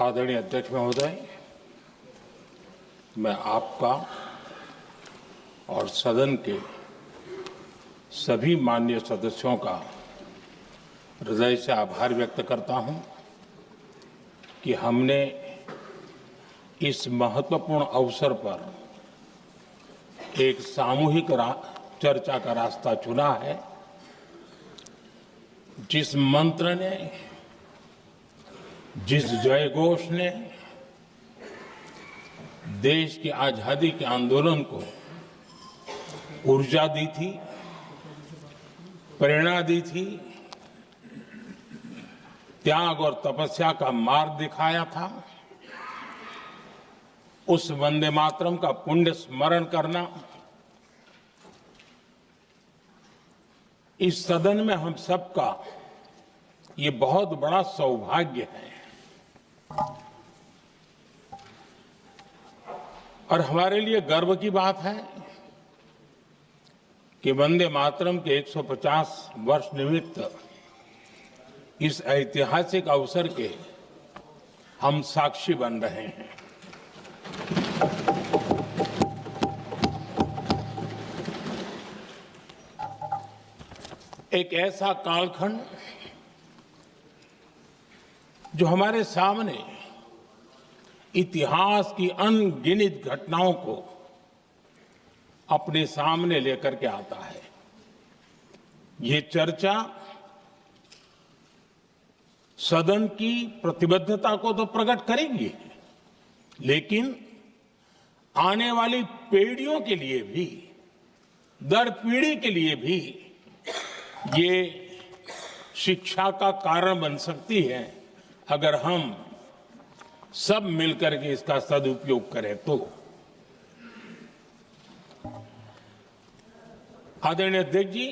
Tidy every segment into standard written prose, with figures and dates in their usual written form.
आदरणीय अध्यक्ष महोदय, मैं आपका और सदन के सभी माननीय सदस्यों का हृदय से आभार व्यक्त करता हूं कि हमने इस महत्वपूर्ण अवसर पर एक सामूहिक चर्चा का रास्ता चुना है, जिस मंत्र ने, जिस जयघोष ने देश की आजादी के आंदोलन को ऊर्जा दी थी, प्रेरणा दी थी, त्याग और तपस्या का मार्ग दिखाया था, उस वंदे मातरम का पुण्य स्मरण करना इस सदन में हम सबका ये बहुत बड़ा सौभाग्य है। और हमारे लिए गर्व की बात है कि वंदे मातरम के 150 वर्ष निमित्त इस ऐतिहासिक अवसर के हम साक्षी बन रहे हैं। एक ऐसा कालखंड जो हमारे सामने इतिहास की अनगिनत घटनाओं को अपने सामने लेकर के आता है। ये चर्चा सदन की प्रतिबद्धता को तो प्रकट करेगी, लेकिन आने वाली पीढ़ियों के लिए भी, दर पीढ़ी के लिए भी ये शिक्षा का कारण बन सकती है, अगर हम सब मिलकर के इसका सदुपयोग करें तो। आदरणीय अध्यक्ष जी,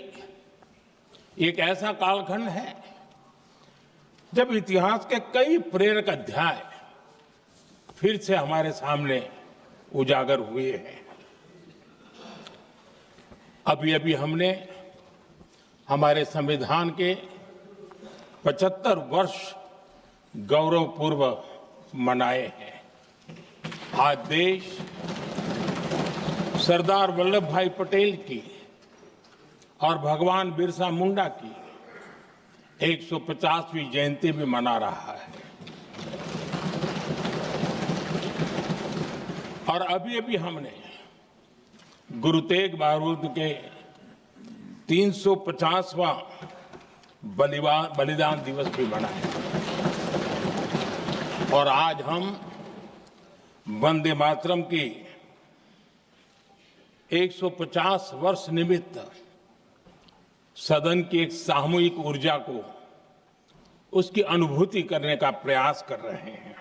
एक ऐसा कालखंड है जब इतिहास के कई प्रेरक अध्याय फिर से हमारे सामने उजागर हुए हैं। अभी अभी हमने हमारे संविधान के 75 वर्ष गौरवपूर्व मनाए हैं। आज देश सरदार वल्लभ भाई पटेल की और भगवान बिरसा मुंडा की 150वीं जयंती भी मना रहा है। और अभी अभी हमने गुरु तेग बहादुर के 350वां बलिदान दिवस भी मनाया। और आज हम वंदे मातरम की 150 वर्ष निमित्त सदन की एक सामूहिक ऊर्जा को, उसकी अनुभूति करने का प्रयास कर रहे हैं।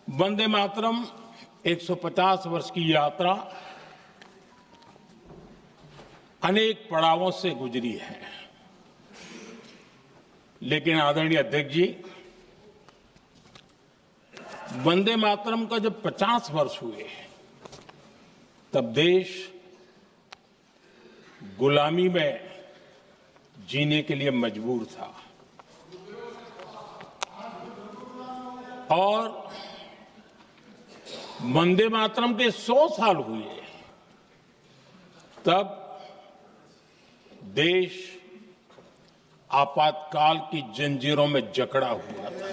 वंदे मातरम 150 वर्ष की यात्रा अनेक पड़ावों से गुजरी है, लेकिन आदरणीय अध्यक्ष जी, वंदे मातरम का जब 50 वर्ष हुए तब देश गुलामी में जीने के लिए मजबूर था। और वंदे मातरम के 100 साल हुए तब देश आपातकाल की जंजीरों में जकड़ा हुआ था।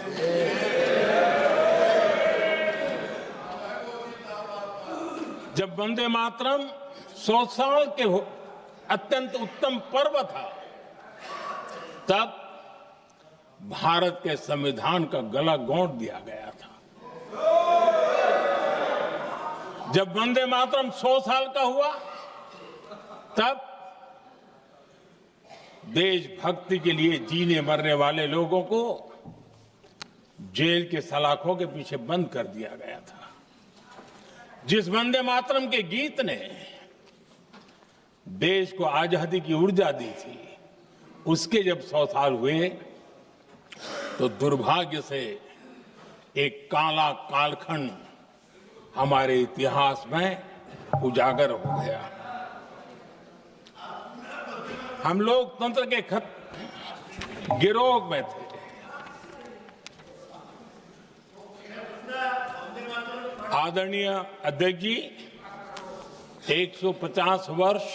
जब वंदे मातरम 100 साल के अत्यंत उत्तम पर्व था, तब भारत के संविधान का गला घोंट दिया गया था। जब वंदे मातरम 100 साल का हुआ, तब देशभक्ति के लिए जीने मरने वाले लोगों को जेल के सलाखों के पीछे बंद कर दिया गया था। जिस वंदे मातरम के गीत ने देश को आजादी की ऊर्जा दी थी, उसके जब 100 साल हुए तो दुर्भाग्य से एक काला कालखंड हमारे इतिहास में उजागर हो गया। हम लोकतंत्र के गिरोह में थे, आदरणीय अध्यक्ष जी, 150 वर्ष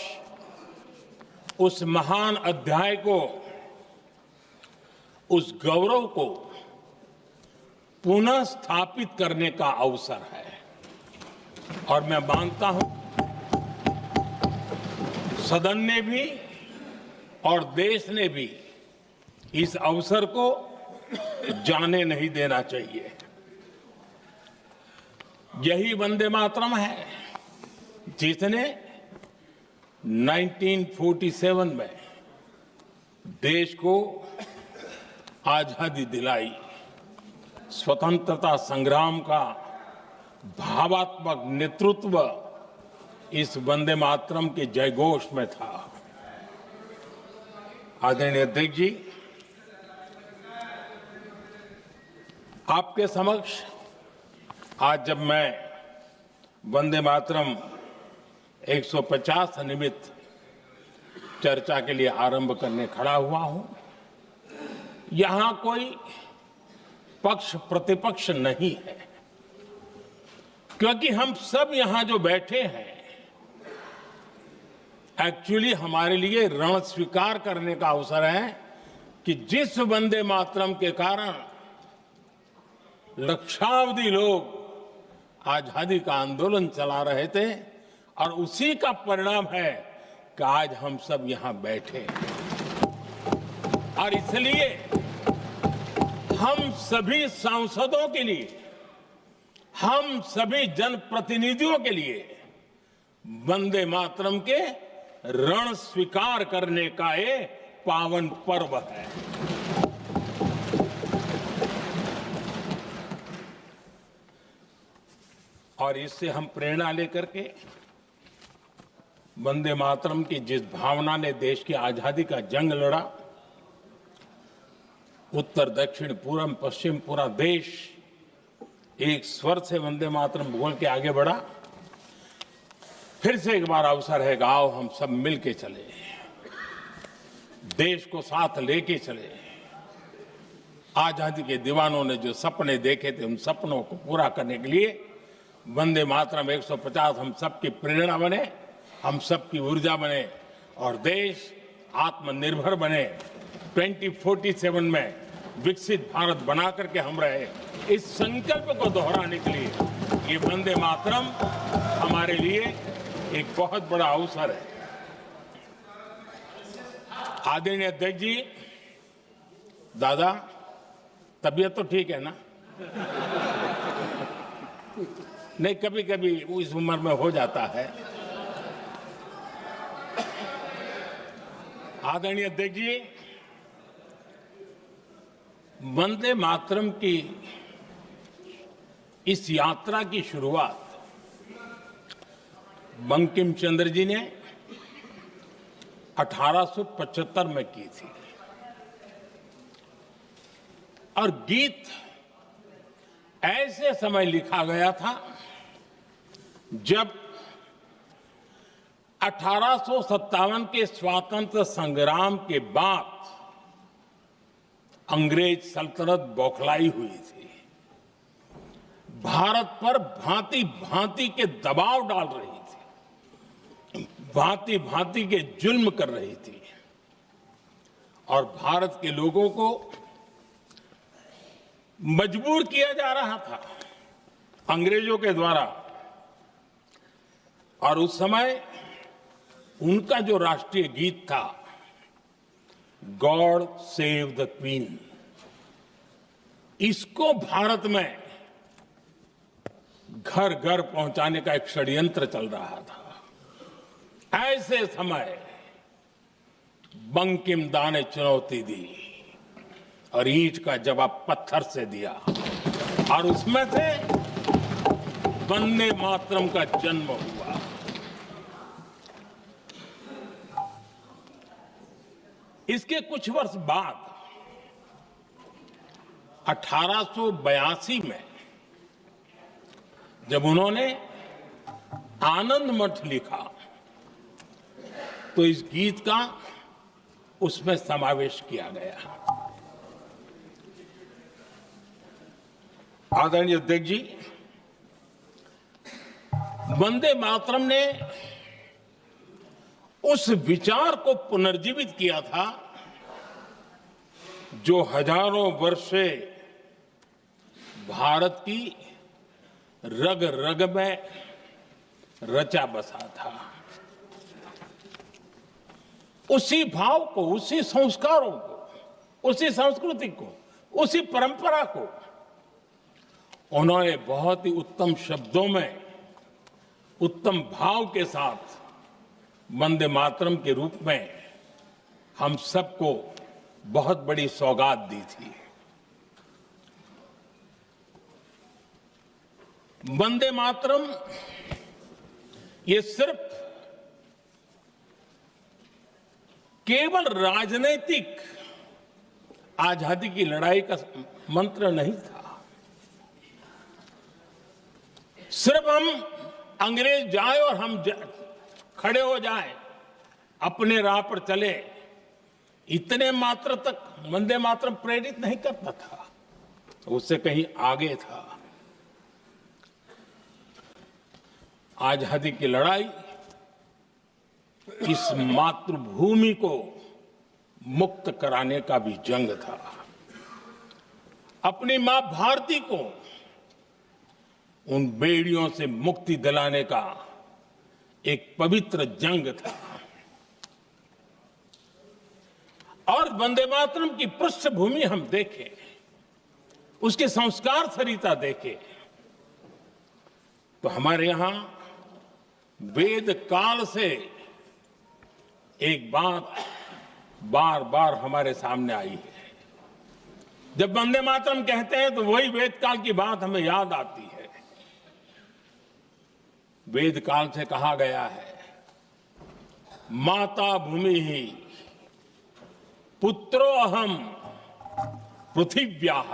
उस महान अध्याय को, उस गौरव को पुनः स्थापित करने का अवसर है और मैं मानता हूं सदन ने भी और देश ने भी इस अवसर को जाने नहीं देना चाहिए। यही वंदे मातरम है जिसने 1947 में देश को आजादी दिलाई। स्वतंत्रता संग्राम का भावात्मक नेतृत्व इस वंदे मातरम के जयघोष में था। आदरणीय अध्यक्ष जी, आपके समक्ष आज जब मैं वंदे मातरम 150 निमित्त चर्चा के लिए आरंभ करने खड़ा हुआ हूं, यहां कोई पक्ष प्रतिपक्ष नहीं है, क्योंकि हम सब यहां जो बैठे हैं एक्चुअली हमारे लिए रण स्वीकार करने का अवसर है कि जिस वंदे मातरम के कारण लक्षावधि लोग आजादी का आंदोलन चला रहे थे और उसी का परिणाम है कि आज हम सब यहां बैठे हैं। और इसलिए हम सभी सांसदों के लिए, हम सभी जनप्रतिनिधियों के लिए वंदे मातरम के रण स्वीकार करने का ये पावन पर्व है। और इससे हम प्रेरणा लेकर के वंदे मातरम की जिस भावना ने देश की आजादी का जंग लड़ा, उत्तर दक्षिण पूर्व पश्चिम पूरा देश एक स्वर से वंदे मातरम बोल के आगे बढ़ा। फिर से एक बार अवसर है कि आओ हम सब मिल के चले, देश को साथ लेके चले। आजादी के दीवानों ने जो सपने देखे थे उन सपनों को पूरा करने के लिए वंदे मातरम 150 हम सबकी प्रेरणा बने, हम सबकी ऊर्जा बने और देश आत्मनिर्भर बने। 2047 में विकसित भारत बना करके हम रहे, इस संकल्प को दोहराने के लिए ये वंदे मातरम हमारे लिए एक बहुत बड़ा अवसर है। आदरणीय अध्यक्ष जी, दादा तबीयत तो ठीक है ना? नहीं, कभी कभी इस उम्र में हो जाता है। आदरणीय अध्यक्ष जी, वंदे मातरम की इस यात्रा की शुरुआत बंकिम चंद्र जी ने 1875 में की थी और गीत ऐसे समय लिखा गया था जब 1857 के स्वातंत्र संग्राम के बाद अंग्रेज सल्तनत बौखलाई हुई थी, भारत पर भांति भांति के दबाव डाल रही थी, भांति भांति के जुल्म कर रही थी और भारत के लोगों को मजबूर किया जा रहा था अंग्रेजों के द्वारा। और उस समय उनका जो राष्ट्रीय गीत था, गॉड सेव द क्वीन, इसको भारत में घर घर पहुंचाने का एक षड्यंत्र चल रहा था। ऐसे समय बंकिम दा ने चुनौती दी और ईंट का जवाब पत्थर से दिया और उसमें से वंदे मातरम का जन्म हुआ। इसके कुछ वर्ष बाद 1882 में जब उन्होंने आनंद मठ लिखा तो इस गीत का उसमें समावेश किया गया। आदरणीय अध्यक्ष जी, वंदे मातरम ने उस विचार को पुनर्जीवित किया था जो हजारों वर्ष से भारत की रग रग में रचा बसा था। उसी भाव को, उसी संस्कारों को, उसी संस्कृति को, उसी परंपरा को उन्होंने बहुत ही उत्तम शब्दों में, उत्तम भाव के साथ वंदे मातरम के रूप में हम सबको बहुत बड़ी सौगात दी थी। वंदे मातरम ये सिर्फ केवल राजनीतिक आजादी की लड़ाई का मंत्र नहीं था। सिर्फ हम अंग्रेज जाए और हम खड़े हो जाएं, अपने राह पर चले, इतने मात्र तक वंदे मातरम प्रेरित नहीं करता था, उससे कहीं आगे था। आजादी की लड़ाई इस मातृभूमि को मुक्त कराने का भी जंग था। अपनी मां भारती को उन बेड़ियों से मुक्ति दिलाने का एक पवित्र जंग था। और वंदे मातरम की पृष्ठभूमि हम देखें, उसके संस्कार सरिता देखें, तो हमारे यहां वेद काल से एक बात बार बार हमारे सामने आई है। जब वंदे मातरम कहते हैं तो वही वेद काल की बात हमें याद आती है। वेद काल से कहा गया है, माता भूमि ही पुत्रो अहम पृथिव्याः,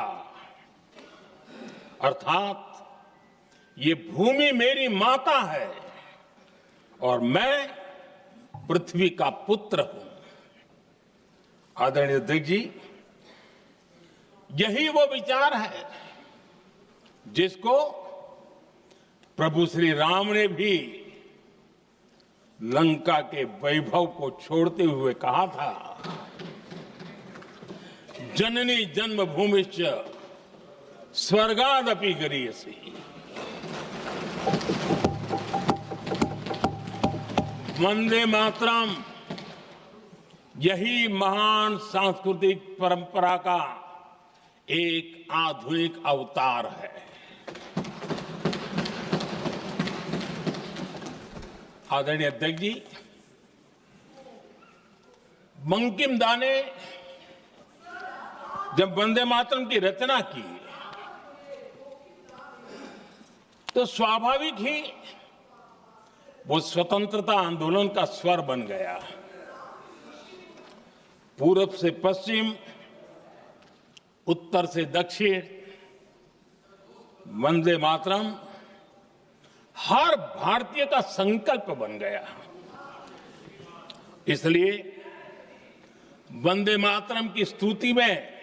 अर्थात ये भूमि मेरी माता है और मैं पृथ्वी का पुत्र हूं। आदरणीय अध्यक्ष जी, यही वो विचार है जिसको प्रभु श्री राम ने भी लंका के वैभव को छोड़ते हुए कहा था, जननी जन्मभूमिश्च स्वर्गादपि गरीयसी। वंदे मातरम यही महान सांस्कृतिक परंपरा का एक आधुनिक अवतार है। आदरणीय अध्यक्ष जी, बंकिम दा ने जब वंदे मातरम की रचना की तो स्वाभाविक ही वो स्वतंत्रता आंदोलन का स्वर बन गया। पूरब से पश्चिम, उत्तर से दक्षिण, वंदे मातरम हर भारतीय का संकल्प बन गया। इसलिए वंदे मातरम की स्तुति में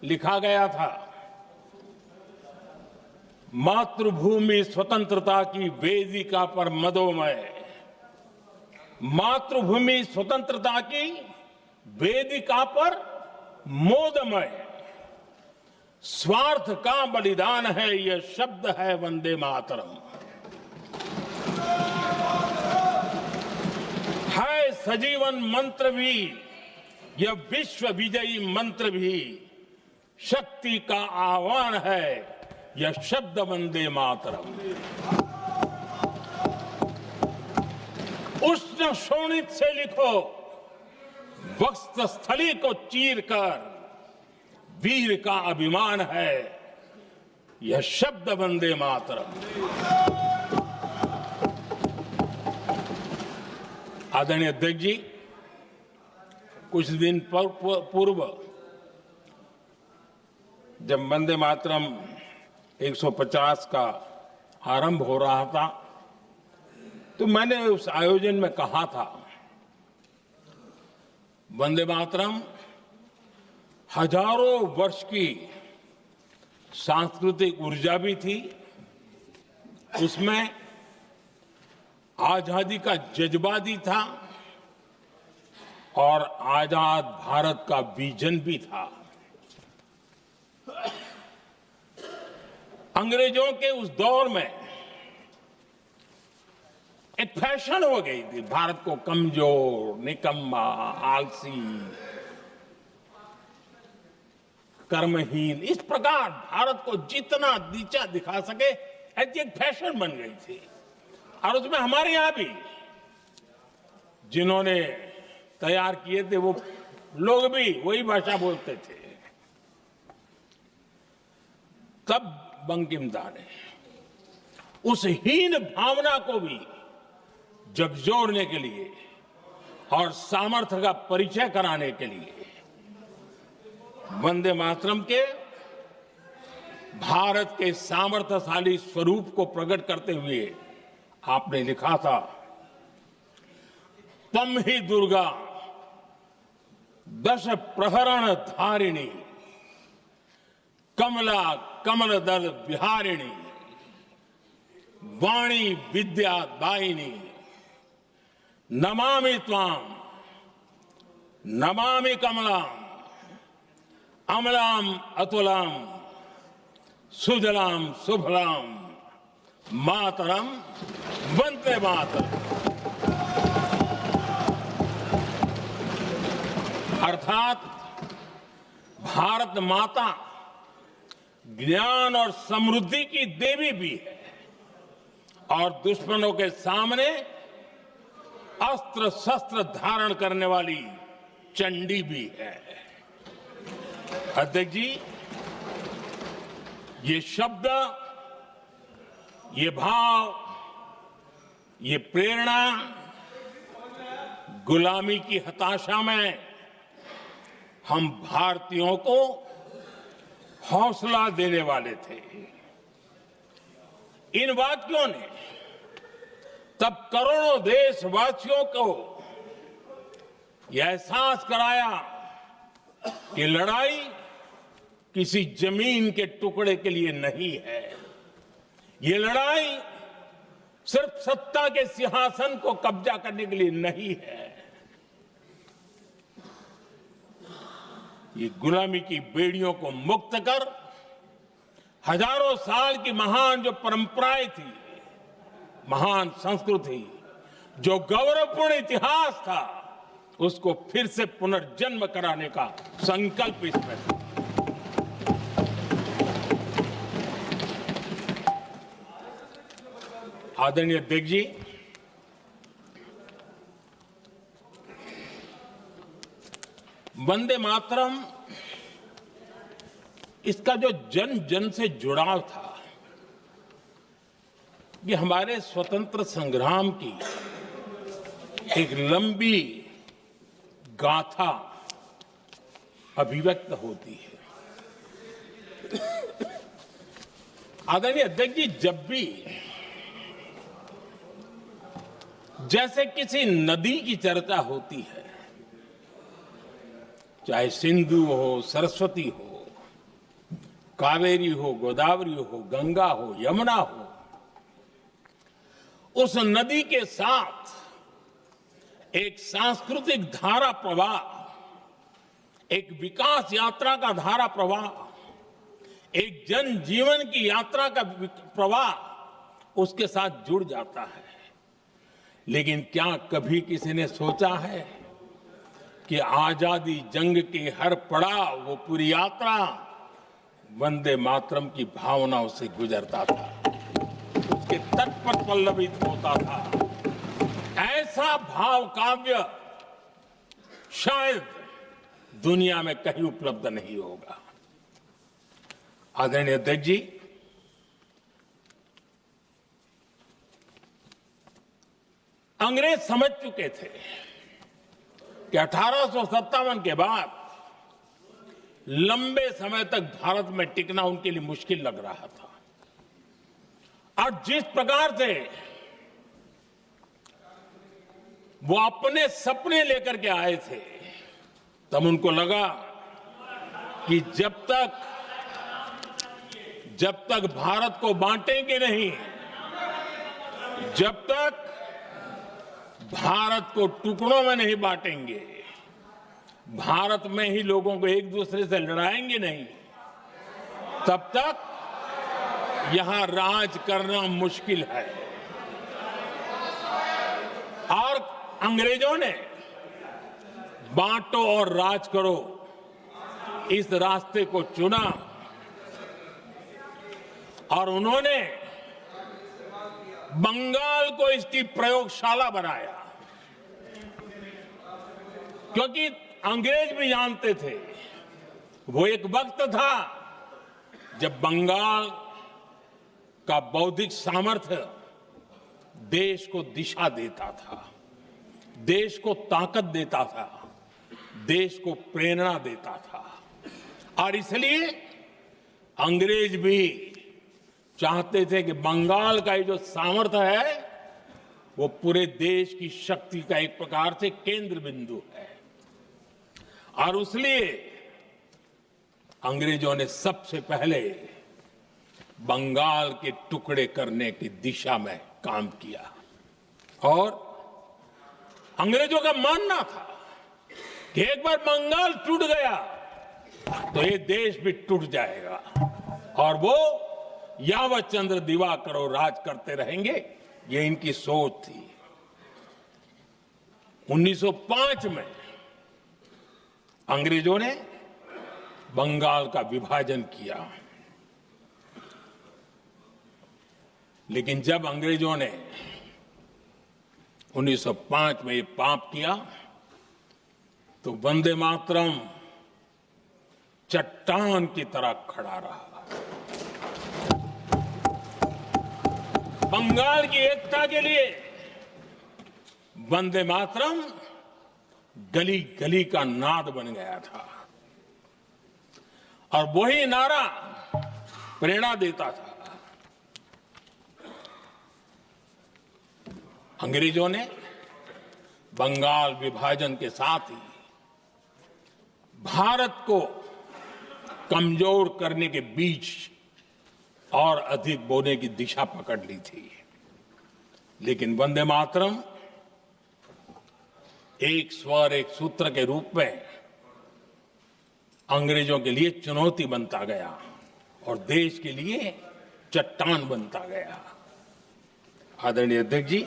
लिखा गया था, मातृभूमि स्वतंत्रता की वेदिका पर मदोमय, मातृभूमि स्वतंत्रता की वेदिका पर मोदमय, स्वार्थ का बलिदान है यह शब्द है वंदे मातरम। है सजीवन मंत्र भी यह विश्व विजयी मंत्र भी, शक्ति का आह्वान है यह शब्द वंदे मातरम। उष्ण शोणित से लिखो, वक्षस्थली को चीरकर, वीर का अभिमान है यह शब्द वंदे मातरम। आदरणीय अध्यक्ष जी, कुछ दिन पूर्व जब वंदे मातरम 150 का आरंभ हो रहा था तो मैंने उस आयोजन में कहा था, वंदे मातरम हजारों वर्ष की सांस्कृतिक ऊर्जा भी थी, उसमें आजादी का जज्बा भी था और आजाद भारत का विजन भी था। अंग्रेजों के उस दौर में एक फैशन हो गई थी भारत को कमजोर, निकम्मा, आलसी, कर्महीन, इस प्रकार भारत को जितना नीचा दिखा सके ऐसी एक फैशन बन गई थी। और उसमें हमारे यहां भी जिन्होंने तैयार किए थे वो लोग भी वही भाषा बोलते थे। तब बंकिम दा ने उस हीन भावना को भी झकझोरने के लिए और सामर्थ्य का परिचय कराने के लिए वंदे मातरम के भारत के सामर्थ्यशाली स्वरूप को प्रकट करते हुए आपने लिखा था, तम ही दुर्गा दश प्रहरण धारिणी, कमला कमल दल विहारिणी, वाणी विद्या दायिनी, नमामि त्वाम नमामि कमलाम, अमलाम अतुलाम, सुजलाम सुफलाम, मातरम वंदे मातरम। अर्थात भारत माता ज्ञान और समृद्धि की देवी भी है और दुश्मनों के सामने अस्त्र शस्त्र धारण करने वाली चंडी भी है। अध्यक्ष जी, ये शब्द, ये भाव, ये प्रेरणा गुलामी की हताशा में हम भारतीयों को हौसला देने वाले थे। इन वाक्यों ने तब करोड़ों देशवासियों को यह एहसास कराया कि लड़ाई किसी जमीन के टुकड़े के लिए नहीं है। ये लड़ाई सिर्फ सत्ता के सिंहासन को कब्जा करने के लिए नहीं है। ये गुलामी की बेड़ियों को मुक्त कर हजारों साल की महान जो परंपराएं थी, महान संस्कृति, जो गौरवपूर्ण इतिहास था, उसको फिर से पुनर्जन्म कराने का संकल्प इसमें था। आदरणीय अध्यक्ष जी, वंदे मातरम, इसका जो जन जन से जुड़ाव था, ये हमारे स्वतंत्र संग्राम की एक लंबी गाथा अभिव्यक्त होती है। आदरणीय अध्यक्ष जी, जब भी जैसे किसी नदी की चर्चा होती है, चाहे सिंधु हो, सरस्वती हो, कावेरी हो, गोदावरी हो, गंगा हो, यमुना हो, उस नदी के साथ एक सांस्कृतिक धारा प्रवाह, एक विकास यात्रा का धारा प्रवाह, एक जन जीवन की यात्रा का प्रवाह उसके साथ जुड़ जाता है। लेकिन क्या कभी किसी ने सोचा है कि आजादी जंग के हर पड़ाव, वो पूरी यात्रा वंदे मातरम की भावनाओं से गुजरता था, उसके तट पर पल्लवित होता था। ऐसा भाव काव्य शायद दुनिया में कहीं उपलब्ध नहीं होगा। आदरणीय अध्यक्ष जी, अंग्रेज समझ चुके थे कि 1857 के बाद लंबे समय तक भारत में टिकना उनके लिए मुश्किल लग रहा था। और जिस प्रकार से वो अपने सपने लेकर के आए थे, तब उनको लगा कि जब तक भारत को बांटेंगे नहीं, जब तक भारत को टुकड़ों में नहीं बांटेंगे, भारत में ही लोगों को एक दूसरे से लड़ाएंगे नहीं, तब तक यहां राज करना मुश्किल है। और अंग्रेजों ने बांटो और राज करो इस रास्ते को चुना और उन्होंने बंगाल को इसकी प्रयोगशाला बनाया, क्योंकि अंग्रेज भी जानते थे वो एक वक्त था जब बंगाल का बौद्धिक सामर्थ्य देश को दिशा देता था, देश को ताकत देता था, देश को प्रेरणा देता था। और इसलिए अंग्रेज भी चाहते थे कि बंगाल का ये जो सामर्थ्य है वो पूरे देश की शक्ति का एक प्रकार से केंद्र बिंदु है। और इसलिए अंग्रेजों ने सबसे पहले बंगाल के टुकड़े करने की दिशा में काम किया और अंग्रेजों का मानना था कि एक बार बंगाल टूट गया तो ये देश भी टूट जाएगा और वो यावत चंद्र दिवाकरो राज करते रहेंगे, ये इनकी सोच थी। 1905 में अंग्रेजों ने बंगाल का विभाजन किया, लेकिन जब अंग्रेजों ने 1905 में ये पाप किया तो वंदे मातरम चट्टान की तरह खड़ा रहा। बंगाल की एकता के लिए वंदे मातरम गली गली का नाद बन गया था और वही नारा प्रेरणा देता था। अंग्रेजों ने बंगाल विभाजन के साथ ही भारत को कमजोर करने के बीच और अधिक बोने की दिशा पकड़ ली थी, लेकिन वंदे मातरम एक स्वर एक सूत्र के रूप में अंग्रेजों के लिए चुनौती बनता गया और देश के लिए चट्टान बनता गया। आदरणीय अध्यक्ष जी,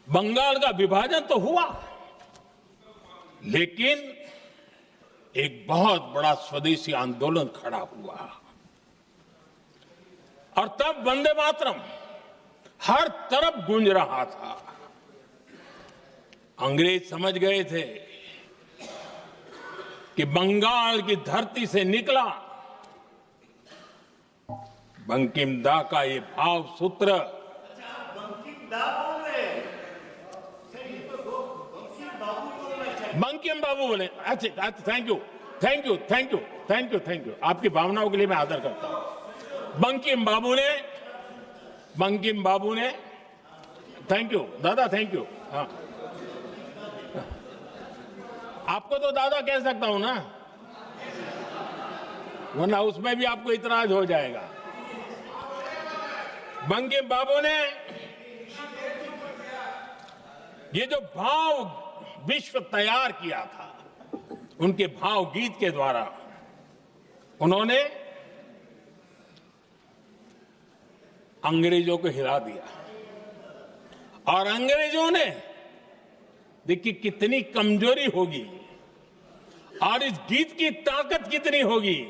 बंगाल का विभाजन तो हुआ, लेकिन एक बहुत बड़ा स्वदेशी आंदोलन खड़ा हुआ और तब वंदे मातरम हर तरफ गूंज रहा था। अंग्रेज समझ गए थे कि बंगाल की धरती से निकला बंकिम दा का ये भाव सूत्र बंकिम बाबू बोले। अच्छा, thank you thank you thank you thank you thank you, आपकी भावनाओं के लिए मैं आदर करता हूं। बंकिम बाबू ने थैंक यू दादा, थैंक यू। हाँ, आपको तो दादा कह सकता हूं ना, वरना उसमें भी आपको इतराज हो जाएगा। बंकिम बाबू ने ये जो भाव विश्व तैयार किया था, उनके भाव गीत के द्वारा उन्होंने अंग्रेजों को हिला दिया और अंग्रेजों ने देखिए कितनी कमजोरी होगी और इस गीत की ताकत कितनी होगी।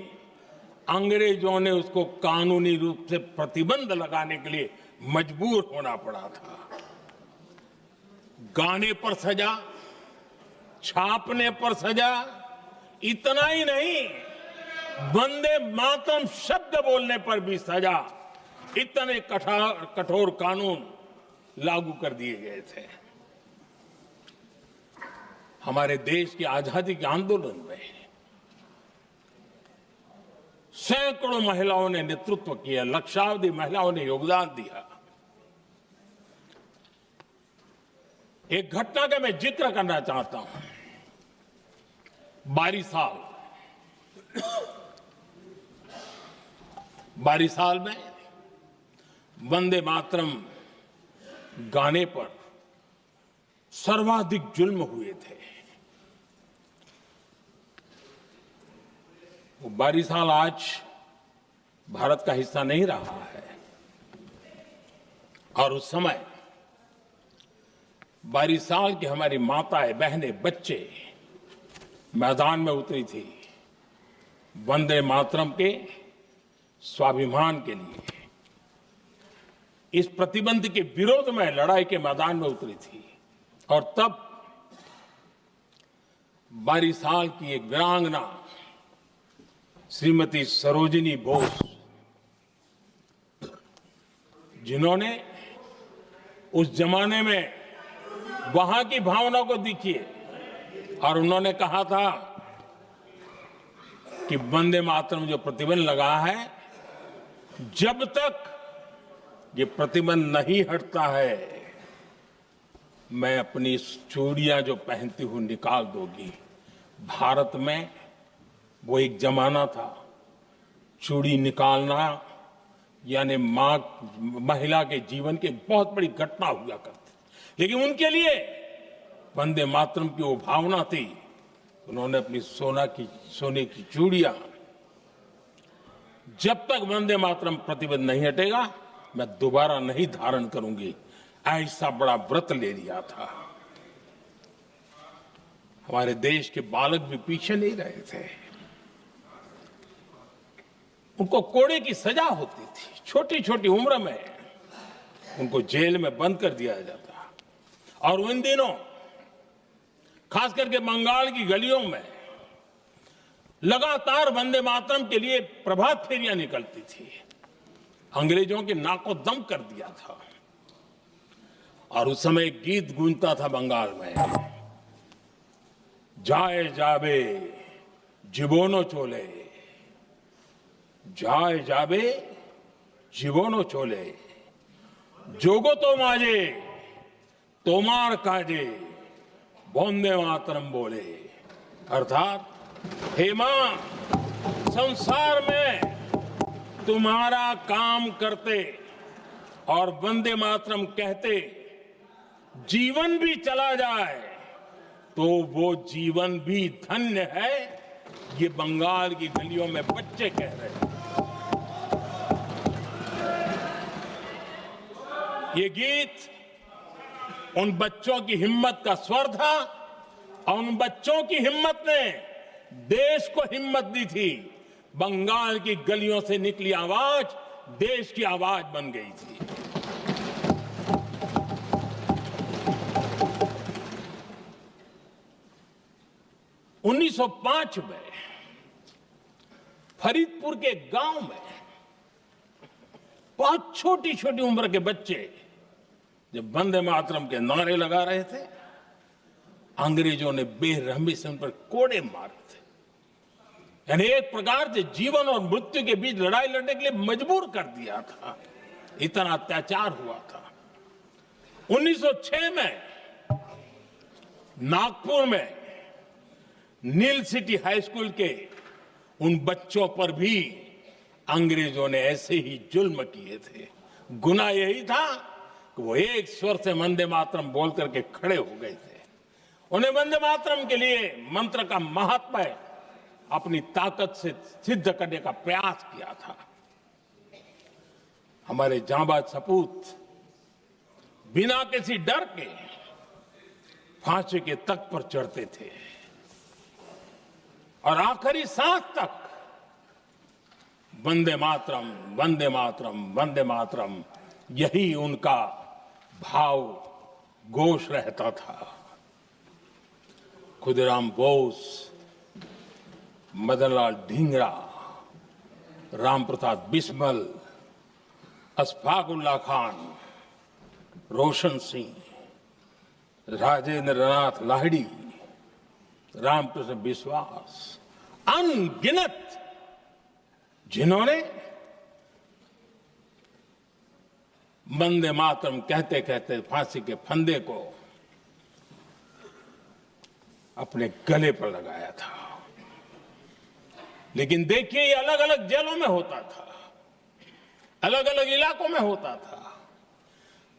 अंग्रेजों ने उसको कानूनी रूप से प्रतिबंध लगाने के लिए मजबूर होना पड़ा था। गाने पर सजा, छापने पर सजा, इतना ही नहीं, वंदे मातरम शब्द बोलने पर भी सजा। इतने कठोर कानून लागू कर दिए गए थे। हमारे देश की आजादी के आंदोलन में सैकड़ों महिलाओं ने नेतृत्व किया, लक्षावधि महिलाओं ने योगदान दिया। एक घटना का मैं जिक्र करना चाहता हूं। 22 साल में वंदे मातरम गाने पर सर्वाधिक जुल्म हुए थे। वो बारिशाल आज भारत का हिस्सा नहीं रहा है और उस समय बारिशाल की हमारी माताएं, बहनें, बच्चे मैदान में उतरी थी वंदे मातरम के स्वाभिमान के लिए। इस प्रतिबंध के विरोध में लड़ाई के मैदान में उतरी थी और तब बारिशाल की एक वीरांगना श्रीमती सरोजिनी बोस, जिन्होंने उस जमाने में वहां की भावना को देखिए और उन्होंने कहा था कि वंदे मातरम जो प्रतिबंध लगा है, जब तक ये प्रतिबंध नहीं हटता है मैं अपनी चूड़ियां जो पहनती हूं निकाल दूंगी। भारत में वो एक जमाना था, चूड़ी निकालना यानी महिला के जीवन की बहुत बड़ी घटना हुआ करती, लेकिन उनके लिए वंदे मातरम की वो भावना थी। उन्होंने अपनी सोने की चूड़ियां, जब तक वंदे मातरम प्रतिबंध नहीं हटेगा मैं दोबारा नहीं धारण करूंगी, ऐसा बड़ा व्रत ले लिया था। हमारे देश के बालक भी पीछे नहीं रहे थे। उनको कोड़े की सजा होती थी, छोटी छोटी उम्र में उनको जेल में बंद कर दिया जाता। और उन दिनों खास करके बंगाल की गलियों में लगातार वंदे मातरम के लिए प्रभात फेरियां निकलती थी। अंग्रेजों के नाको दम कर दिया था। और उस समय गीत गूंजता था बंगाल में, जाए जाबे जीवनो चोले, जाए जाबे जीवनो चोले, जोगो तो माजे तोमार काजे, वंदे मातरम बोले। अर्थात हे मां, संसार में तुम्हारा काम करते और वंदे मातरम कहते जीवन भी चला जाए तो वो जीवन भी धन्य है। ये बंगाल की गलियों में बच्चे कह रहे हैं। ये गीत उन बच्चों की हिम्मत का स्वर था और उन बच्चों की हिम्मत ने देश को हिम्मत दी थी। बंगाल की गलियों से निकली आवाज देश की आवाज बन गई थी। उन्नीस 1905 में फरीदपुर के गांव में बहुत छोटी छोटी उम्र के बच्चे जब वंदे मातरम के नारे लगा रहे थे, अंग्रेजों ने बेरहमी से उन पर कोड़े मारे थे। यानी एक प्रकार से जीवन और मृत्यु के बीच लड़ाई लड़ने के लिए मजबूर कर दिया था। इतना अत्याचार हुआ था। 1906 में नागपुर में नील सिटी हाई स्कूल के उन बच्चों पर भी अंग्रेजों ने ऐसे ही जुल्म किए थे। गुनाह यही था कि वो एक स्वर से वंदे मातरम बोल करके खड़े हो गए थे। उन्हें वंदे मातरम के लिए मंत्र का महात्म्य अपनी ताकत से सिद्ध करने का प्रयास किया था। हमारे जांबाज सपूत बिना किसी डर के फांसी के तख्त पर चढ़ते थे और आखिरी सांस तक वंदे मातरम, वंदे मातरम, वंदे मातरम, यही उनका भाव घोष रहता था। खुदीराम बोस, मदनलाल ढींगरा, राम प्रसाद बिस्मल, अशफाक उल्लाह खान, रोशन सिंह, राजेंद्र नाथ लाहिड़ी, रामकृष्ण विश्वास, अनगिनत जिन्होंने वंदे मातरम कहते कहते फांसी के फंदे को अपने गले पर लगाया था। लेकिन देखिए, ये अलग अलग जेलों में होता था, अलग अलग इलाकों में होता था।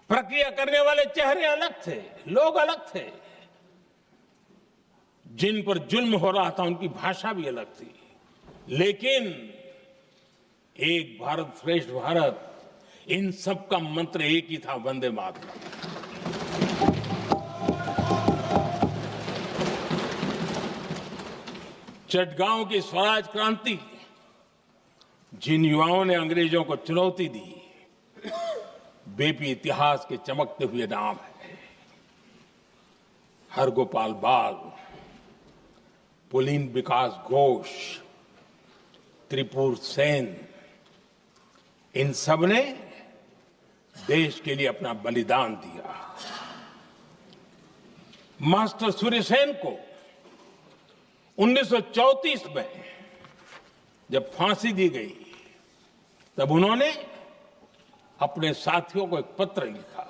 प्रक्रिया करने वाले चेहरे अलग थे, लोग अलग थे, जिन पर जुल्म हो रहा था उनकी भाषा भी अलग थी, लेकिन एक भारत श्रेष्ठ भारत, इन सब का मंत्र एक ही था, वंदे मातरम। चटगांव की स्वराज क्रांति, जिन युवाओं ने अंग्रेजों को चुनौती दी, वे भी इतिहास के चमकते हुए नाम है। हरगोपाल बाग, पुलिन विकास घोष, त्रिपुर सेन, इन सब ने देश के लिए अपना बलिदान दिया। मास्टर सूर्यसेन को 1934 में जब फांसी दी गई, तब उन्होंने अपने साथियों को एक पत्र लिखा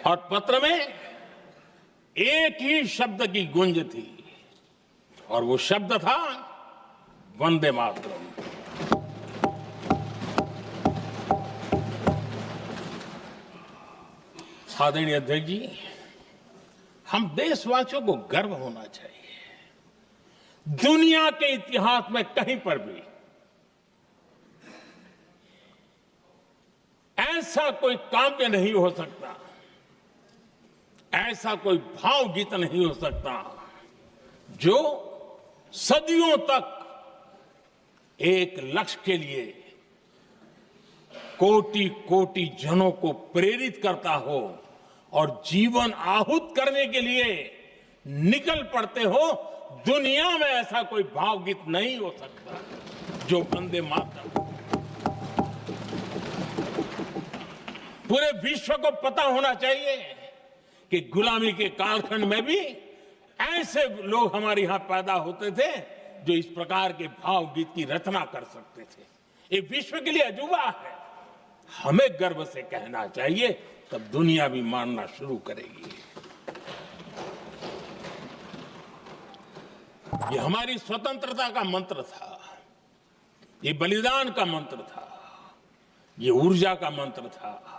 और पत्र में एक ही शब्द की गूंज थी और वो शब्द था वंदे मातरम। आदरणीय अध्यक्ष जी, हम देशवासियों को गर्व होना चाहिए। दुनिया के इतिहास में कहीं पर भी ऐसा कोई काव्य नहीं हो सकता, ऐसा कोई भावगीत नहीं हो सकता जो सदियों तक एक लक्ष्य के लिए कोटि कोटि जनों को प्रेरित करता हो और जीवन आहूत करने के लिए निकल पड़ते हो। दुनिया में ऐसा कोई भावगीत नहीं हो सकता जो वंदे मातरम। पूरे विश्व को पता होना चाहिए कि गुलामी के कालखंड में भी ऐसे लोग हमारे यहां पैदा होते थे जो इस प्रकार के भावगीत की रचना कर सकते थे। ये विश्व के लिए अजूबा है, हमें गर्व से कहना चाहिए, तब दुनिया भी मानना शुरू करेगी। ये हमारी स्वतंत्रता का मंत्र था, ये बलिदान का मंत्र था, ये ऊर्जा का मंत्र था,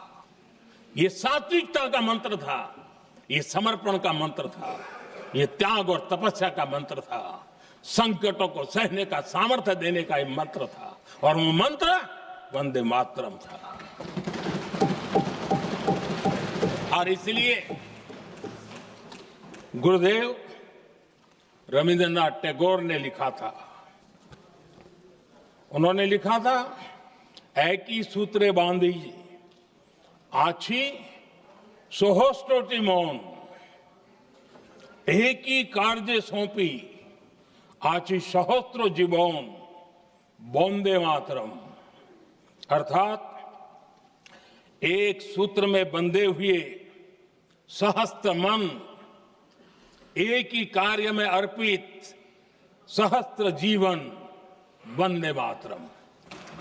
ये सात्विकता का मंत्र था, ये समर्पण का मंत्र था, ये त्याग और तपस्या का मंत्र था, संकटों को सहने का सामर्थ्य देने का ये मंत्र था, और वो मंत्र वंदे मातरम था। और इसलिए गुरुदेव रविंद्रनाथ टैगोर ने लिखा था, उन्होंने लिखा था, एकी सूत्रे बांधी आछी सोहोस्टोटी मौन, एक ही कार्य सौंपी आछी सहस्त्र जीवन वंदे मातरम। अर्थात एक सूत्र में बंधे हुए सहस्त्र मन, एक ही कार्य में अर्पित सहस्त्र जीवन वंदे मातरम।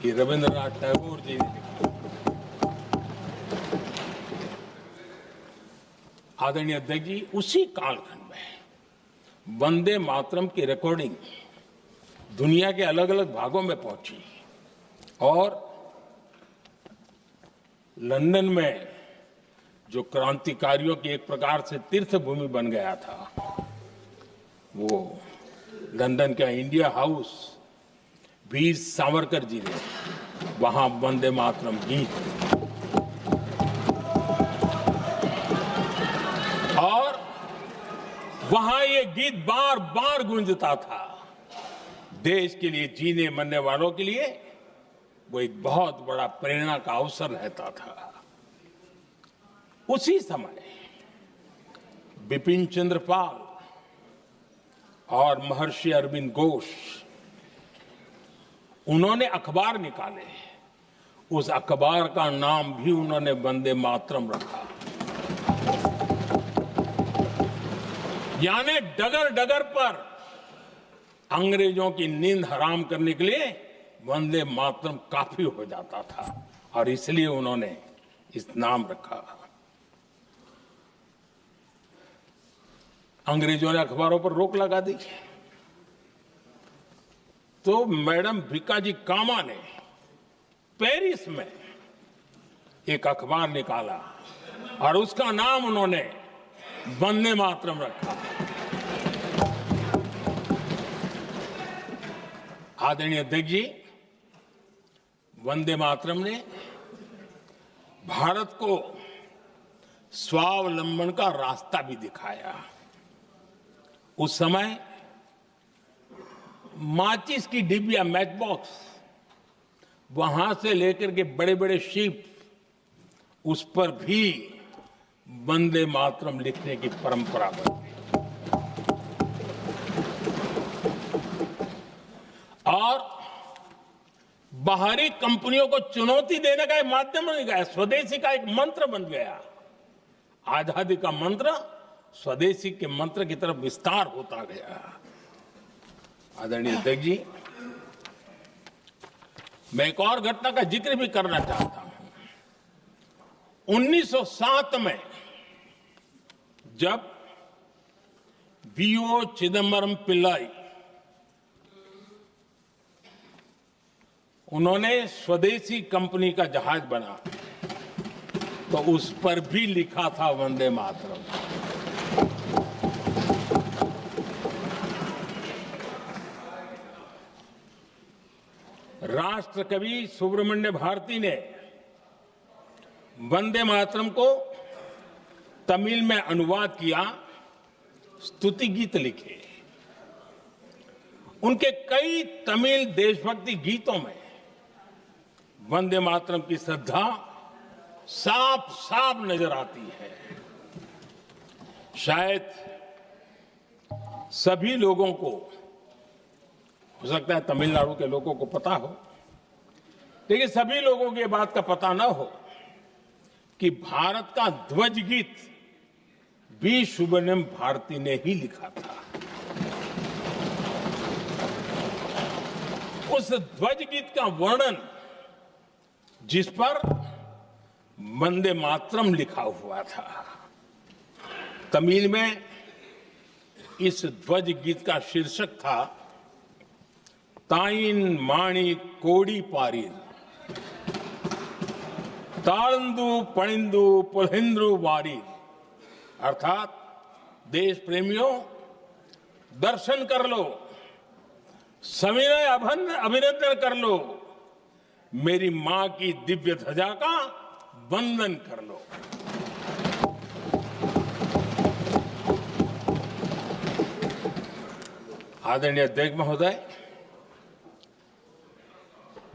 ये रविंद्रनाथ टैगोर जी ने लिखा। आदरणीय अध्यक्ष जी, उसी कालखंड में वंदे मातरम की रिकॉर्डिंग दुनिया के अलग अलग भागों में पहुंची और लंदन में जो क्रांतिकारियों की एक प्रकार से तीर्थ भूमि बन गया था, वो लंदन का इंडिया हाउस, वीर सावरकर जी ने वहां वंदे मातरम गीत, और वहां ये गीत बार बार गूंजता था। देश के लिए जीने मरने वालों के लिए वो एक बहुत बड़ा प्रेरणा का अवसर रहता था। उसी समय बिपिन चंद्र पाल और महर्षि अरविंद घोष, उन्होंने अखबार निकाले, उस अखबार का नाम भी उन्होंने वंदे मातरम रखा। यानी डगर डगर पर अंग्रेजों की नींद हराम करने के लिए वंदे मातरम काफी हो जाता था, और इसलिए उन्होंने इस नाम रखा। अंग्रेजों ने अखबारों पर रोक लगा दी, तो मैडम भिकाजी कामा ने पेरिस में एक अखबार निकाला और उसका नाम उन्होंने वंदे मातरम रखा। आदरणीय अध्यक्ष जी, वंदे मातरम ने भारत को स्वावलंबन का रास्ता भी दिखाया। उस समय माचिस की डिबिया, मैच बॉक्स, वहां से लेकर के बड़े बड़े शिप, उस पर भी वंदे मातरम लिखने की परंपरा बन गई। और बाहरी कंपनियों को चुनौती देने का एक माध्यम बन गया, स्वदेशी का एक मंत्र बन गया। आजादी का मंत्र स्वदेशी के मंत्र की तरफ विस्तार होता गया। आदरणीय अध्यक्ष जी, मैं एक और घटना का जिक्र भी करना चाहता हूं। 1907 में जब वीओ चिदम्बरम पिल्लाई उन्होंने स्वदेशी कंपनी का जहाज बना, तो उस पर भी लिखा था वंदे मातरम। राष्ट्र कवि सुब्रमण्य भारती ने वंदे मातरम को तमिल में अनुवाद किया, स्तुति गीत लिखे। उनके कई तमिल देशभक्ति गीतों में वंदे मातरम की श्रद्धा साफ साफ नजर आती है। शायद सभी लोगों को, हो सकता है तमिलनाडु के लोगों को पता हो, लेकिन सभी लोगों को यह बात का पता न हो कि भारत का ध्वज गीत वी सुब्रमण्यम भारती ने ही लिखा था। उस ध्वज गीत का वर्णन, जिस पर वंदे मातरम लिखा हुआ था, तमिल में इस ध्वज गीत का शीर्षक था ताइन माणी कोड़ी पारीर, तालंदु पणिंदु पुलहिंद्रु वारीर। अर्थात देश प्रेमियों, दर्शन कर लो, सविनय अभिनंदन कर लो, मेरी मां की दिव्य ध्वजा का वंदन कर लो। आदरणीय अध्यक्ष महोदय,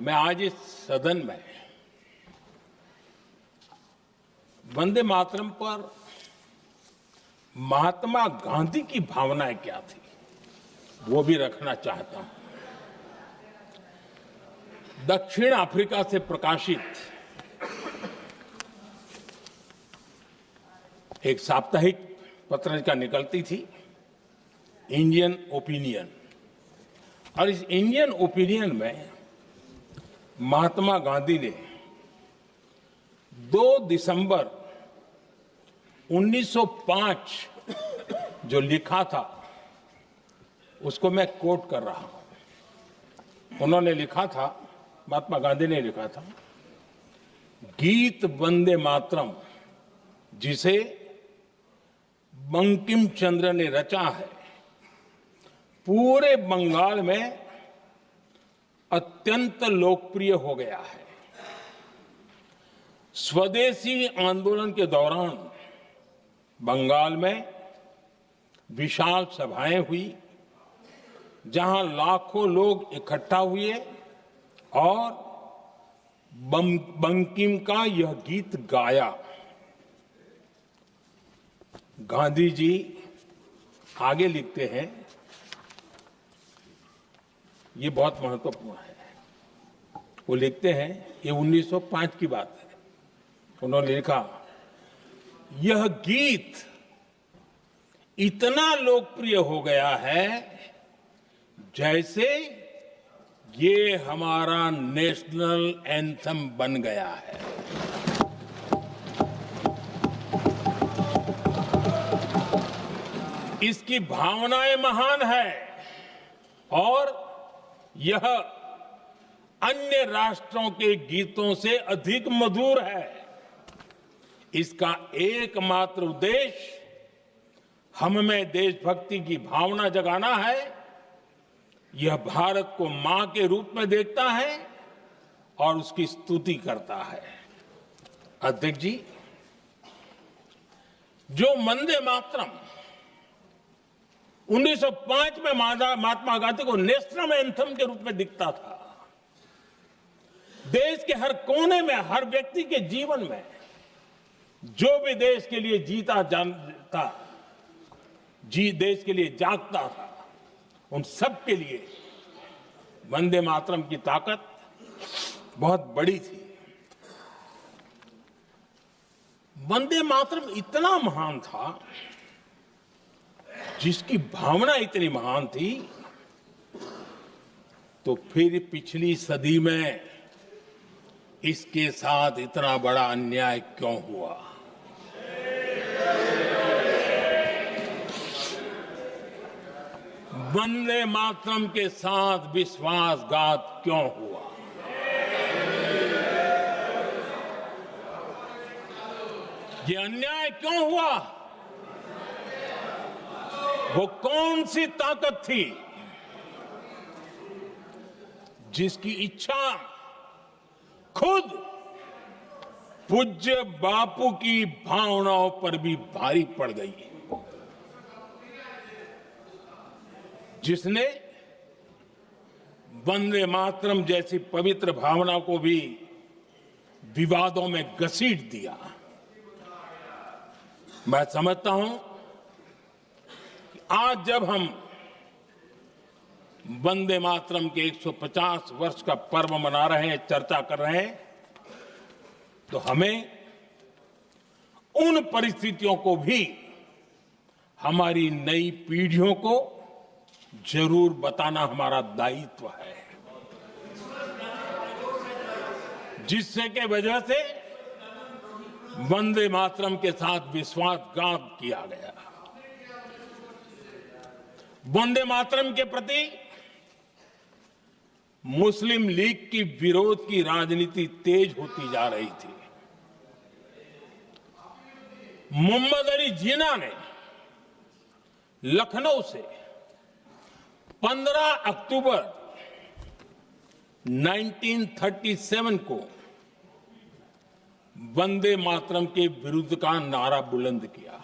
मैं आज इस सदन में वंदे मातरम पर महात्मा गांधी की भावनाएं क्या थी, वो भी रखना चाहता हूं। दक्षिण अफ्रीका से प्रकाशित एक साप्ताहिक पत्रिका निकलती थी, इंडियन ओपिनियन, और इस इंडियन ओपिनियन में महात्मा गांधी ने 2 दिसंबर 1905 जो लिखा था, उसको मैं कोट कर रहा हूं। उन्होंने लिखा था, महात्मा गांधी ने लिखा था, गीत वंदे मातरम जिसे बंकिम चंद्र ने रचा है, पूरे बंगाल में अत्यंत लोकप्रिय हो गया है। स्वदेशी आंदोलन के दौरान बंगाल में विशाल सभाएं हुई, जहां लाखों लोग इकट्ठा हुए और बंकिम का यह गीत गाया। गांधी जी आगे लिखते हैं, ये बहुत महत्वपूर्ण है। वो लिखते हैं, ये 1905 की बात है। उन्होंने लिखा, यह गीत इतना लोकप्रिय हो गया है जैसे ये हमारा नेशनल एंथम बन गया है। इसकी भावनाएं महान है और यह अन्य राष्ट्रों के गीतों से अधिक मधुर है। इसका एकमात्र उद्देश्य हम में देशभक्ति की भावना जगाना है। यह भारत को मां के रूप में देखता है और उसकी स्तुति करता है। अध्यक्ष जी, जो वंदे मातरम 1905 में महात्मा गांधी को नेशनल एंथम के रूप में दिखता था, देश के हर कोने में, हर व्यक्ति के जीवन में जो भी देश के लिए जीता जानता, देश के लिए जागता था, उन सब के लिए वंदे मातरम की ताकत बहुत बड़ी थी। वंदे मातरम इतना महान था, जिसकी भावना इतनी महान थी, तो फिर पिछली सदी में इसके साथ इतना बड़ा अन्याय क्यों हुआ? वंदे मातरम के साथ विश्वासघात क्यों हुआ? ये अन्याय क्यों हुआ? वो कौन सी ताकत थी जिसकी इच्छा खुद पूज्य बापू की भावनाओं पर भी भारी पड़ गई, जिसने वंदे मातरम जैसी पवित्र भावना को भी विवादों में घसीट दिया? मैं समझता हूं कि आज जब हम वंदे मातरम के 150 वर्ष का पर्व मना रहे हैं, चर्चा कर रहे हैं, तो हमें उन परिस्थितियों को भी हमारी नई पीढ़ियों को जरूर बताना हमारा दायित्व है, जिससे के वजह से वंदे मातरम के साथ विश्वासघात किया गया। वंदे मातरम के प्रति मुस्लिम लीग की विरोध की राजनीति तेज होती जा रही थी। मोहम्मद अली जिन्ना ने लखनऊ से 15 अक्टूबर 1937 को वंदे मातरम के विरुद्ध का नारा बुलंद किया।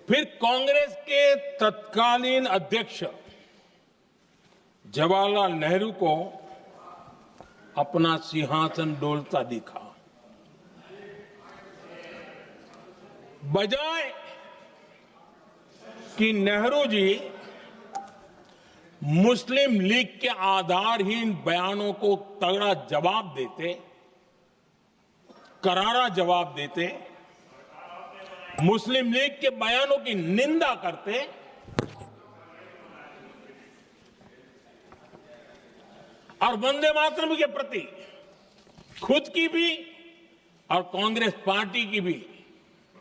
फिर कांग्रेस के तत्कालीन अध्यक्ष जवाहरलाल नेहरू को अपना सिंहासन डोलता दिखा। बजाय कि नेहरू जी मुस्लिम लीग के आधारहीन बयानों को तगड़ा जवाब देते, करारा जवाब देते, मुस्लिम लीग के बयानों की निंदा करते, और वंदे मातरम के प्रति खुद की भी और कांग्रेस पार्टी की भी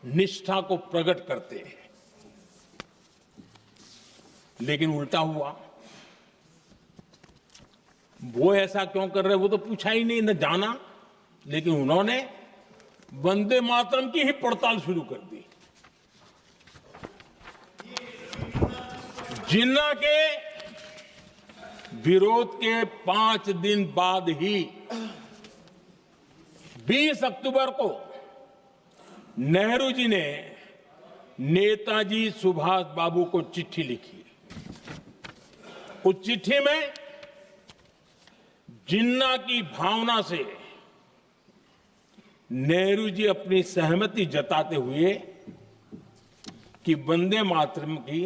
निष्ठा को प्रकट करते, लेकिन उल्टा हुआ। वो ऐसा क्यों कर रहे, वो तो पूछा ही नहीं, न जाना, लेकिन उन्होंने वंदे मातरम की ही पड़ताल शुरू कर दी। जिन्ना के विरोध के 5 दिन बाद ही 20 अक्टूबर को नेहरू जी ने नेताजी सुभाष बाबू को चिट्ठी लिखी। उस चिट्ठी में जिन्ना की भावना से नेहरू जी अपनी सहमति जताते हुए कि वंदे मातरम की,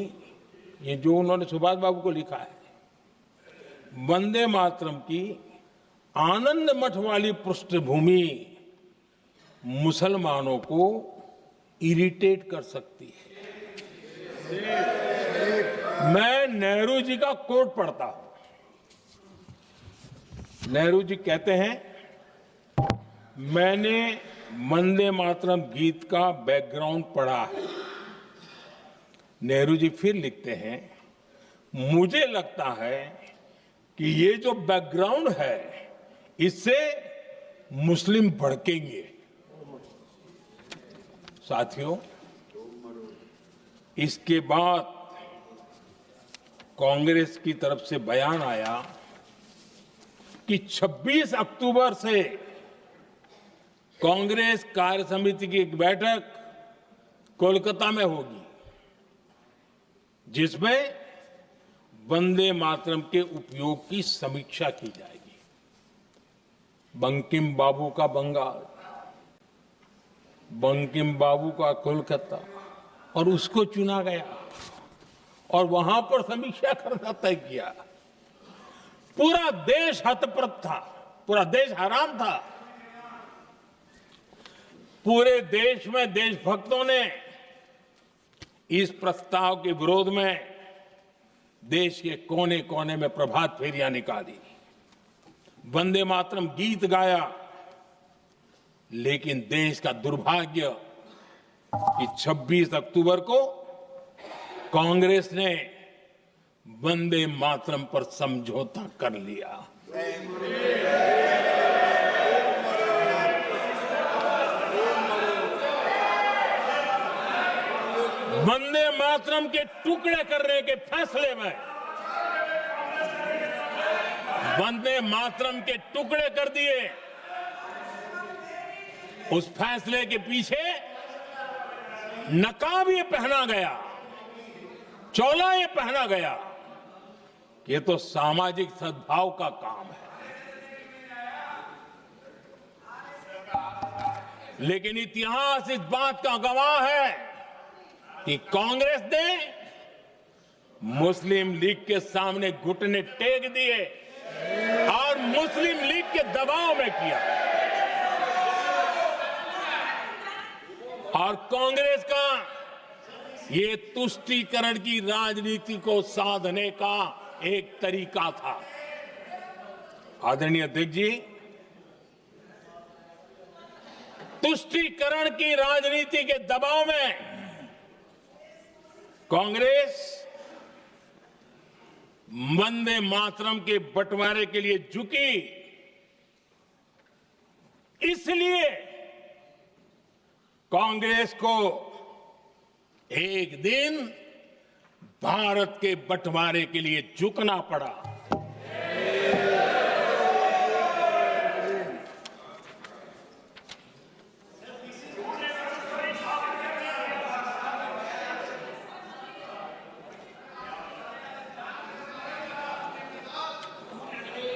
ये जो उन्होंने सुभाष बाबू को लिखा है, वंदे मातरम की आनंद मठ वाली पृष्ठभूमि मुसलमानों को इरिटेट कर सकती है। मैं नेहरू जी का कोट पढ़ता हूं। नेहरू जी कहते हैं, मैंने वंदे मातरम गीत का बैकग्राउंड पढ़ा है। नेहरू जी फिर लिखते हैं, मुझे लगता है कि ये जो बैकग्राउंड है, इससे मुस्लिम भड़केंगे। साथियों, इसके बाद कांग्रेस की तरफ से बयान आया कि 26 अक्टूबर से कांग्रेस कार्य समिति की एक बैठक कोलकाता में होगी, जिसमें वंदे मातरम के उपयोग की समीक्षा की जाएगी। बंकिम बाबू का बंगाल, बंकिम बाबू का कोलकाता, और उसको चुना गया और वहां पर समीक्षा करना तय किया। पूरा देश हतप्रभ था, पूरा देश हैरान था। पूरे देश में देशभक्तों ने इस प्रस्ताव के विरोध में देश के कोने कोने में प्रभात फेरियां निकाली, वंदे मातरम गीत गाया। लेकिन देश का दुर्भाग्य कि 26 अक्टूबर को कांग्रेस ने वंदे मातरम पर समझौता कर लिया। वंदे मातरम के टुकड़े करने के फैसले में, वंदे मातरम के टुकड़े कर दिए। उस फैसले के पीछे नकाब ये पहना गया, चोला ये पहना गया कि ये तो सामाजिक सद्भाव का काम है। लेकिन इतिहास इस बात का गवाह है कि कांग्रेस ने मुस्लिम लीग के सामने घुटने टेक दिए और मुस्लिम लीग के दबाव में किया। और कांग्रेस का ये तुष्टीकरण की राजनीति को साधने का एक तरीका था। आदरणीय अध्यक्ष जी, तुष्टीकरण की राजनीति के दबाव में कांग्रेस वंदे मातरम के बंटवारे के लिए झुकी। इसलिए कांग्रेस को एक दिन भारत के बंटवारे के लिए झुकना पड़ा।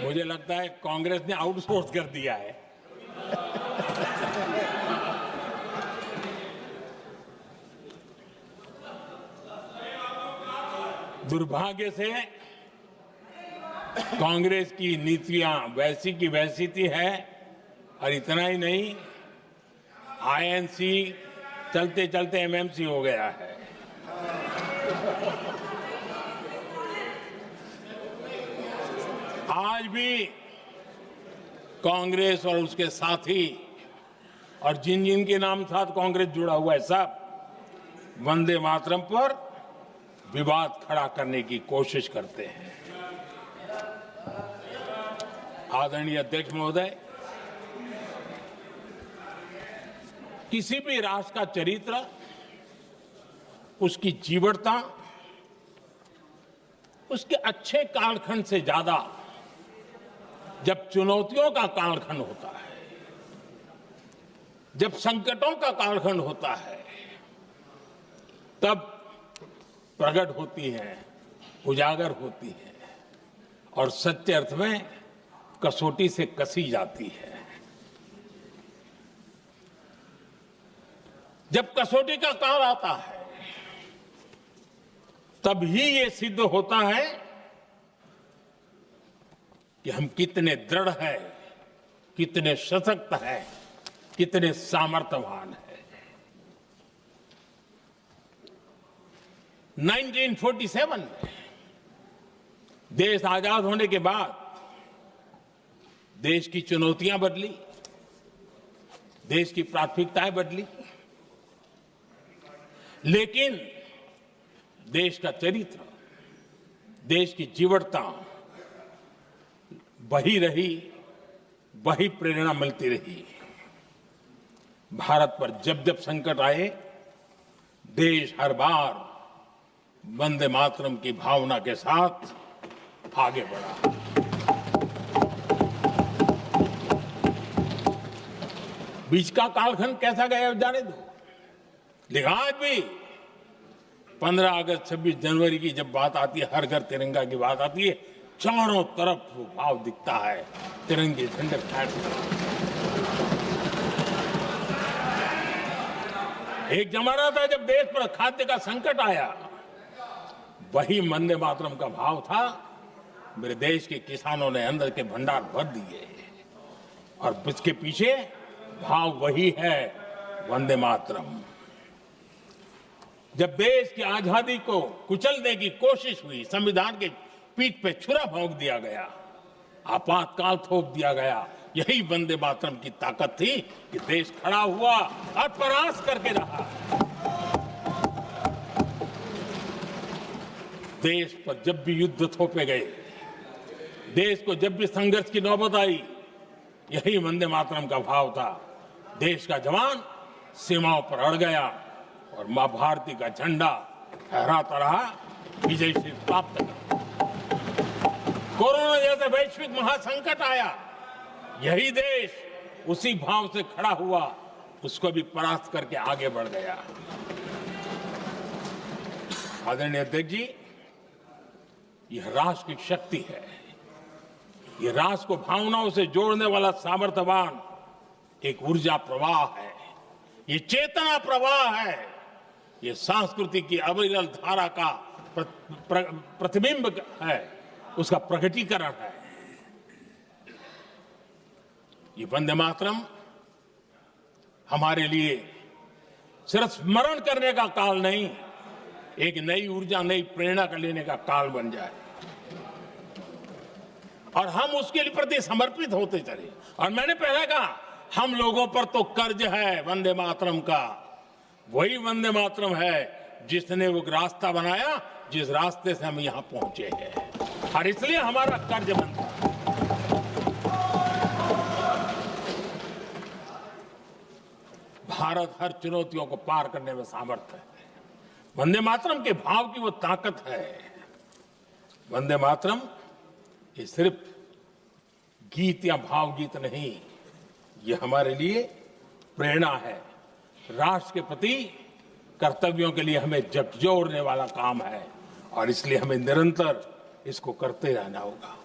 मुझे लगता है कांग्रेस ने आउटसोर्स कर दिया है। दुर्भाग्य से कांग्रेस की नीतियां वैसी की वैसी थी है, और इतना ही नहीं, आईएनसी चलते चलते एमएमसी हो गया है। आज भी कांग्रेस और उसके साथी और जिन जिन के नाम साथ कांग्रेस जुड़ा हुआ है, सब वंदे मातरम पर विवाद खड़ा करने की कोशिश करते हैं। आदरणीय अध्यक्ष महोदय, किसी भी राष्ट्र का चरित्र, उसकी जीवटता, उसके अच्छे कालखंड से ज्यादा जब चुनौतियों का कालखंड होता है, जब संकटों का कालखंड होता है, तब प्रकट होती है, उजागर होती है और सच्चे अर्थ में कसौटी से कसी जाती है। जब कसौटी का काल आता है, तब ही ये सिद्ध होता है कि हम कितने दृढ़ हैं, कितने सशक्त हैं, कितने सामर्थ्यवान हैं। 1947 में देश आजाद होने के बाद देश की चुनौतियां बदली, देश की प्राथमिकताएं बदली, लेकिन देश का चरित्र, देश की जीवटता वही रही, वही प्रेरणा मिलती रही। भारत पर जब जब संकट आए, देश हर बार वंदे मातरम की भावना के साथ आगे बढ़ा। बीच का कालखंड कैसा गया जाने दो, लेकिन आज भी 15 अगस्त 26 जनवरी की जब बात आती है, हर घर तिरंगा की बात आती है, चारों तरफ वो भाव दिखता है, तिरंगे झंडे फहरते। एक जमाना था जब देश पर खाद्य का संकट आया, वही वंदे मातरम का भाव था। मेरे देश के किसानों ने अंदर के भंडार भर दिए और इसके पीछे भाव वही है, वंदे मातरम। जब देश की आजादी को कुचलने की कोशिश हुई, संविधान के पीठ पे छुरा भोंक दिया गया, आपातकाल थोप दिया गया, यही वंदे मातरम की ताकत थी कि देश खड़ा हुआ और परास्त करके रहा। देश पर जब भी युद्ध थोपे गए, देश को जब भी संघर्ष की नौबत आई, यही वंदे मातरम का भाव था। देश का जवान सीमाओं पर अड़ गया और मां भारती का झंडा फहराता रहा, विजय से प्राप्त कर। कोरोना जैसे वैश्विक महासंकट आया, यही देश उसी भाव से खड़ा हुआ, उसको भी परास्त करके आगे बढ़ गया। आदरणीय अध्यक्ष जी, यह राष्ट्र की शक्ति है, यह राष्ट्र को भावनाओं से जोड़ने वाला सामर्थ्यवान एक ऊर्जा प्रवाह है, ये चेतना प्रवाह है, ये संस्कृति की अविरल धारा का प्रतिबिंब है, उसका प्रकटीकरण है। ये वंदे मातरम हमारे लिए सिर्फ स्मरण करने का काल नहीं, एक नई ऊर्जा, नई प्रेरणा का लेने का काल बन जाए और हम उसके लिए प्रति समर्पित होते चले। और मैंने पहले कहा, हम लोगों पर तो कर्ज है वंदे मातरम का, वही वंदे मातरम है जिसने वो रास्ता बनाया, जिस रास्ते से हम यहां पहुंचे हैं, और इसलिए हमारा कर्ज बनता है। भारत हर चुनौतियों को पार करने में सामर्थ है। वंदे मातरम के भाव की वो ताकत है। वंदे मातरम ये सिर्फ गीत या भावगीत नहीं, ये हमारे लिए प्रेरणा है। राष्ट्र के प्रति कर्तव्यों के लिए हमें झकझोरने वाला काम है और इसलिए हमें निरंतर इसको करते रहना होगा।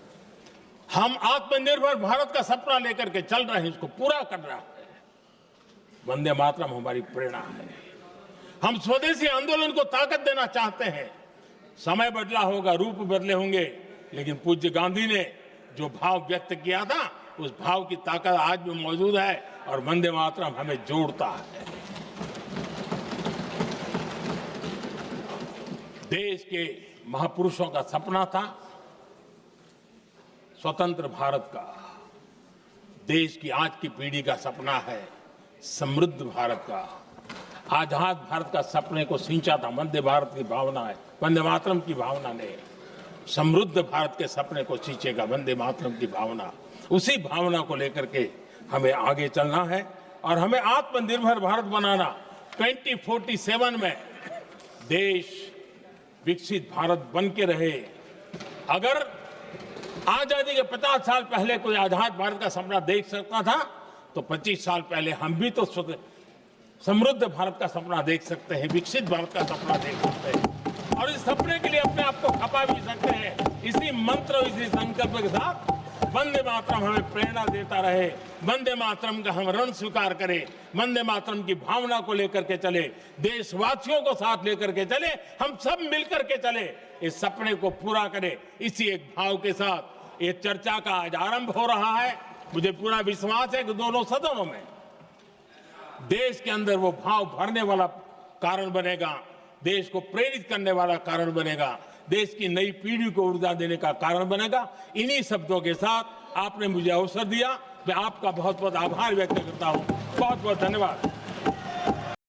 हम आत्मनिर्भर भारत का सपना लेकर के चल रहे हैं, इसको पूरा कर रहा है। वंदे मातरम हमारी प्रेरणा है। हम स्वदेशी आंदोलन को ताकत देना चाहते हैं। समय बदला होगा, रूप बदले होंगे, लेकिन पूज्य गांधी ने जो भाव व्यक्त किया था, उस भाव की ताकत आज भी मौजूद है और वंदे मातरम हमें जोड़ता है। देश के महापुरुषों का सपना था स्वतंत्र भारत का। देश की आज की पीढ़ी का सपना है समृद्ध भारत का। आजाद भारत का सपने को सिंचा था वंदे भारत की भावना है, वंदे मातरम की भावना ने। समृद्ध भारत के सपने को सिंचेगा वंदे मातरम की भावना। उसी भावना को लेकर के हमें आगे चलना है और हमें आत्मनिर्भर भारत बनाना। 2047 में देश विकसित भारत बन के रहे। अगर आजादी के 50 साल पहले कोई आजाद भारत का सपना देख सकता था, तो 25 साल पहले हम भी तो समृद्ध भारत का सपना देख सकते हैं, विकसित भारत का सपना देख सकते हैं और इस सपने के लिए अपने आप को खपा भी सकते हैं। इसी मंत्र, इसी संकल्प के साथ वंदे मातरम हमें प्रेरणा देता रहे। वंदे मातरम का हम ऋण स्वीकार करें, वंदे मातरम की भावना को लेकर के चले, देशवासियों को साथ लेकर के चले, हम सब मिलकर के चले, इस सपने को पूरा करें। इसी एक भाव के साथ ये चर्चा का आज आरंभ हो रहा है। मुझे पूरा विश्वास है कि दोनों सदनों में देश के अंदर वो भाव भरने वाला कारण बनेगा, देश को प्रेरित करने वाला कारण बनेगा, देश की नई पीढ़ी को ऊर्जा देने का कारण बनेगा। इन्हीं शब्दों के साथ आपने मुझे अवसर दिया, मैं आपका बहुत बहुत आभार व्यक्त करता हूं। बहुत बहुत धन्यवाद।